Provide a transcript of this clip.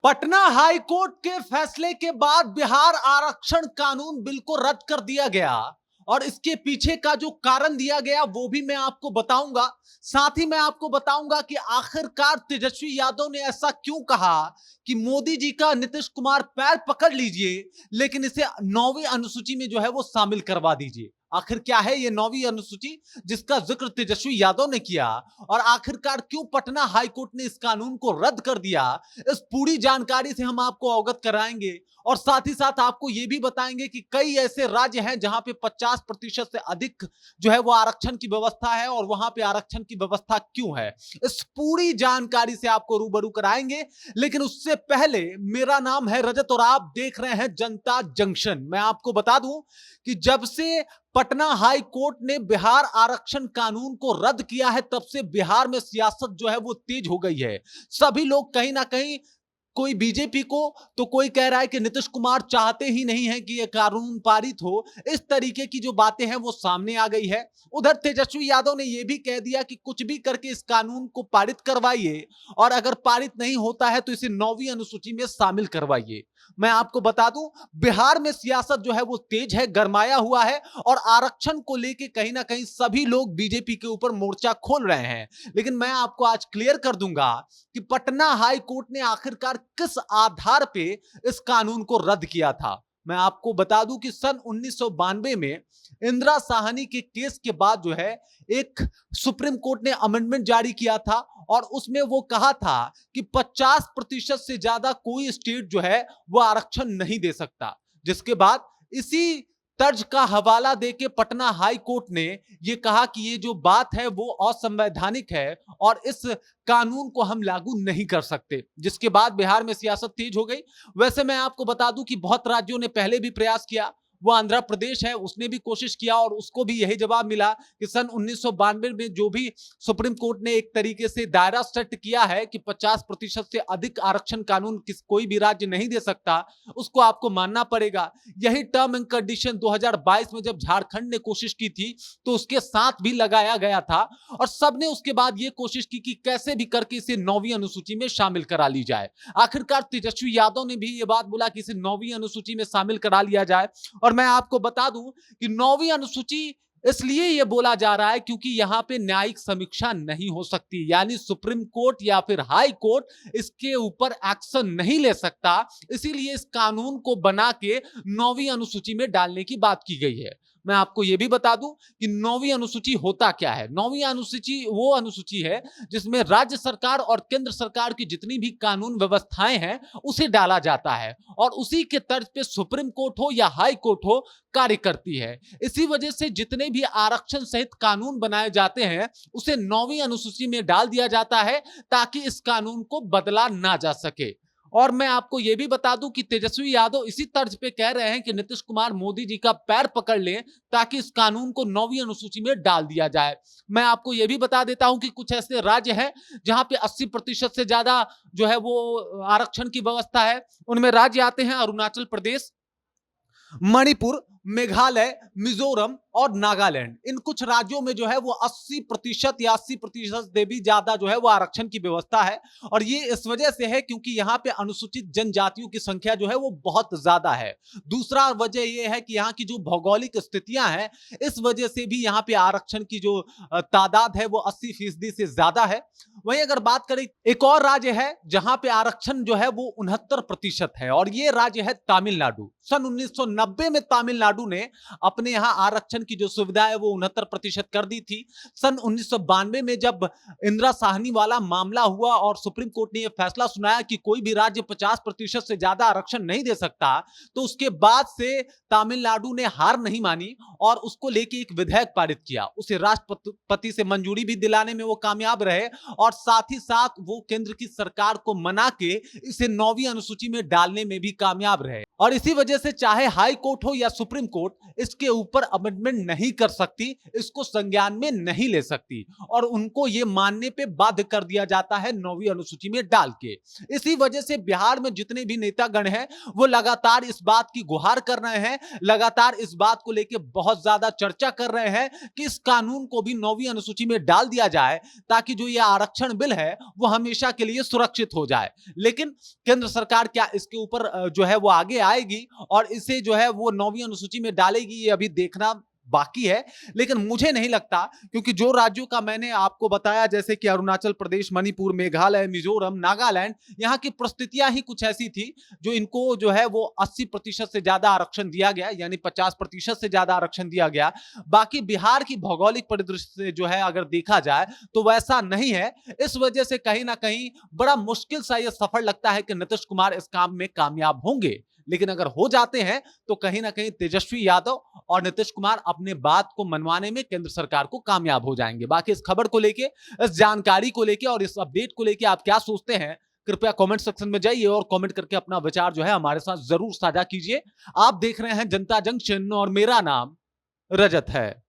Patna high court के फैसले के बाद बिहार आरक्षण कानून बिल को रद्द कर दिया गया और इसके पीछे का जो कारण दिया गया वो भी मैं आपको बताऊंगा। साथ ही मैं आपको बताऊंगा कि आखिरकार तेजस्वी यादव ने ऐसा क्यों कहा कि मोदी जी का नीतीश कुमार पैर पकड़ लीजिए लेकिन इसे 9वीं अनुसूची में जो है वो शामिल करवा दीजिए। आखिर क्या है ये 9वीं अनुसूची जिसका जिक्र तेजस्वी यादव ने किया और आखिरकार क्यों पटना हाई कोर्ट ने इस कानून को रद्द कर दिया, इस पूरी जानकारी से हम आपको अवगत कराएंगे और साथ ही साथ आपको यह भी बताएंगे कि कई ऐसे राज्य हैं जहां पे 50% से अधिक जो है वो आरक्षण की व्यवस्था है और वहां पे आरक्षण की व्यवस्था क्यों है। इस पूरी जानकारी से आपको रूबरू कराएंगे, लेकिन उससे पहले मेरा नाम है रजत और आप देख रहे हैं जनता जंक्शन। मैं आपको बता दूं कि जब से पटना हाई कोर्ट ने बिहार आरक्षण कानून को रद्द किया है तब से बिहार में सियासत जो है वो तेज हो गई है। सभी लोग कहीं ना कहीं, कोई बीजेपी को तो कोई कह रहा है कि नीतीश कुमार चाहते ही नहीं है कि यह कानून पारित हो। इस तरीके की जो बातें हैं वो सामने आ गई है। उधर तेजस्वी यादव ने यह भी कह दिया कि कुछ भी करके इस कानून को पारित करवाइए और अगर पारित नहीं होता है तो इसे 9वीं अनुसूची में शामिल करवाइए। मैं आपको बता दूं बिहार में सियासत जो है वो तेज है, गरमाया हुआ है और आरक्षण को लेके कहीं ना कहीं सभी लोग बीजेपी के ऊपर मोर्चा खोल रहे हैं। लेकिन मैं आपको आज क्लियर कर दूंगा कि पटना हाई कोर्ट ने आखिरकार किस आधार पे इस कानून को रद्द किया था। मैं आपको बता दूं कि सन 1992 में इंदिरा साहनी के केस के बाद जो है एक सुप्रीम कोर्ट ने अमेंडमेंट जारी किया था और उसमें वो कहा था कि 50% से ज्यादा कोई स्टेट जो है वो आरक्षण नहीं दे सकता। जिसके बाद इसी तर्ज का हवाला देके पटना हाई कोर्ट ने यह कहा कि ये जो बात है वो असंवैधानिक है और इस कानून को हम लागू नहीं कर सकते। जिसके बाद बिहार में सियासत तेज हो गई। वैसे मैं आपको बता दूं कि बहुत राज्यों ने पहले भी प्रयास किया। वो आंध्र प्रदेश है, उसने भी कोशिश किया और उसको भी यही जवाब मिला कि सन 1992 में जो भी सुप्रीम कोर्ट ने एक तरीके से दायरा सेट किया है कि 50% से अधिक आरक्षण कानून कोई भी राज्य नहीं दे सकता, उसको आपको मानना पड़ेगा। यही टर्म एंड कंडीशन 2022 में जब झारखंड ने कोशिश की थी तो उसके साथ भी लगाया गया था और सबने उसके बाद ये कोशिश की कि कैसे भी करके इसे 9वीं अनुसूची में शामिल करा ली जाए। आखिरकार तेजस्वी यादव ने भी ये बात बोला कि इसे 9वीं अनुसूची में शामिल करा लिया जाए और मैं आपको बता दूं कि 9वीं अनुसूची इसलिए यह बोला जा रहा है क्योंकि यहां पे न्यायिक समीक्षा नहीं हो सकती, यानी सुप्रीम कोर्ट या फिर हाई कोर्ट इसके ऊपर एक्शन नहीं ले सकता। इसीलिए इस कानून को बना के 9वीं अनुसूची में डालने की बात की गई है। मैं आपको यह भी बता दूं कि 9वीं अनुसूची होता क्या है। 9वीं अनुसूची वो अनुसूची है जिसमें राज्य सरकार और केंद्र सरकार की जितनी भी कानून व्यवस्थाएं हैं उसे डाला जाता है और उसी के तर्ज पे सुप्रीम कोर्ट हो या हाई कोर्ट हो कार्य करती है। इसी वजह से जितने भी आरक्षण सहित कानून बनाए जाते हैं उसे 9वीं अनुसूची में डाल दिया जाता है ताकि इस कानून को बदला ना जा सके। और मैं आपको यह भी बता दूं कि तेजस्वी यादव इसी तर्ज पे कह रहे हैं कि नीतीश कुमार मोदी जी का पैर पकड़ लें ताकि इस कानून को 9वीं अनुसूची में डाल दिया जाए। मैं आपको यह भी बता देता हूं कि कुछ ऐसे राज्य हैं जहां पे 80% से ज्यादा जो है वो आरक्षण की व्यवस्था है। उनमें राज्य आते हैं अरुणाचल प्रदेश, मणिपुर, मेघालय, मिजोरम और नागालैंड। इन कुछ राज्यों में जो है वो 80% या 80% से भी ज्यादा जो है वो आरक्षण की व्यवस्था है और ये इस वजह से है क्योंकि यहाँ पे अनुसूचित जनजातियों की संख्या जो है वो बहुत ज्यादा है। दूसरा वजह यह है कि यहाँ की जो भौगोलिक स्थितियां हैं इस वजह से भी यहाँ पे आरक्षण की जो तादाद है वो 80% से ज्यादा है। वहीं अगर बात करें एक और राज्य है जहां पे आरक्षण जो है वो 69% है और ये राज्य है तमिलनाडु। सन 1990 में तमिलनाडु ने अपने यहां आरक्षण की जो सुविधा है वो 69% कर दी थी। सन 1992 में जब इंदिरा साहनी वाला मामला हुआ और सुप्रीम कोर्ट ने यह फैसला सुनाया कि कोई भी राज्य 50% से ज्यादा आरक्षण नहीं दे सकता, तो उसके बाद से तमिलनाडु ने हार नहीं मानी और उसको लेके एक विधेयक पारित किया। उसे राष्ट्रपति से मंजूरी भी दिलाने में वो कामयाब रहे और साथ ही साथ वो केंद्र की सरकार को मना के इसे 9वीं अनुसूची में डालने में भी कामयाब रहे। और इसी वजह से चाहे हाई कोर्ट हो या सुप्रीम कोर्ट इसके ऊपर अमेंडमेंट नहीं कर सकती, इसको संज्ञान में नहीं ले सकती और उनको यह मानने पे बाध्य कर दिया जाता है 9वीं अनुसूची में डाल के। इसी वजह से बिहार में जितने भी नेतागण हैं वो लगातार इस बात की गुहार कर रहे हैं, लगातार इस बात को लेकर बहुत ज्यादा चर्चा कर रहे हैं कि इस कानून को भी 9वीं अनुसूची में डाल दिया जाए ताकि जो यह आरक्षण बिल है वो हमेशा के लिए सुरक्षित हो जाए। लेकिन केंद्र सरकार क्या इसके ऊपर जो है वो आगे आएगी और इसे जो है वो 9वीं अनुसूची में डालेगी, ये अभी देखना बाकी है। लेकिन मुझे नहीं लगता, क्योंकि जो राज्यों का मैंने आपको बताया जैसे कि अरुणाचल प्रदेश, मणिपुर, मेघालय, मिजोरम, नागालैंड, यहां की परिस्थितियां ही कुछ ऐसी थी जो इनको जो है वो 80% से ज्यादा आरक्षण दिया गया, यानी 50% से ज्यादा आरक्षण दिया गया। बाकी बिहार की भौगोलिक परिदृश्य से जो है अगर देखा जाए तो वैसा नहीं है। इस वजह से कहीं ना कहीं बड़ा मुश्किल सा यह सफर लगता है कि नीतीश कुमार इस काम में कामयाब होंगे। लेकिन अगर हो जाते हैं तो कहीं ना कहीं तेजस्वी यादव और नीतीश कुमार अपने बात को मनवाने में केंद्र सरकार को कामयाब हो जाएंगे। बाकी इस खबर को लेके, इस जानकारी को लेके और इस अपडेट को लेके आप क्या सोचते हैं, कृपया कमेंट सेक्शन में जाइए और कमेंट करके अपना विचार जो है हमारे साथ जरूर साझा कीजिए। आप देख रहे हैं जनता जंक्शन और मेरा नाम रजत है।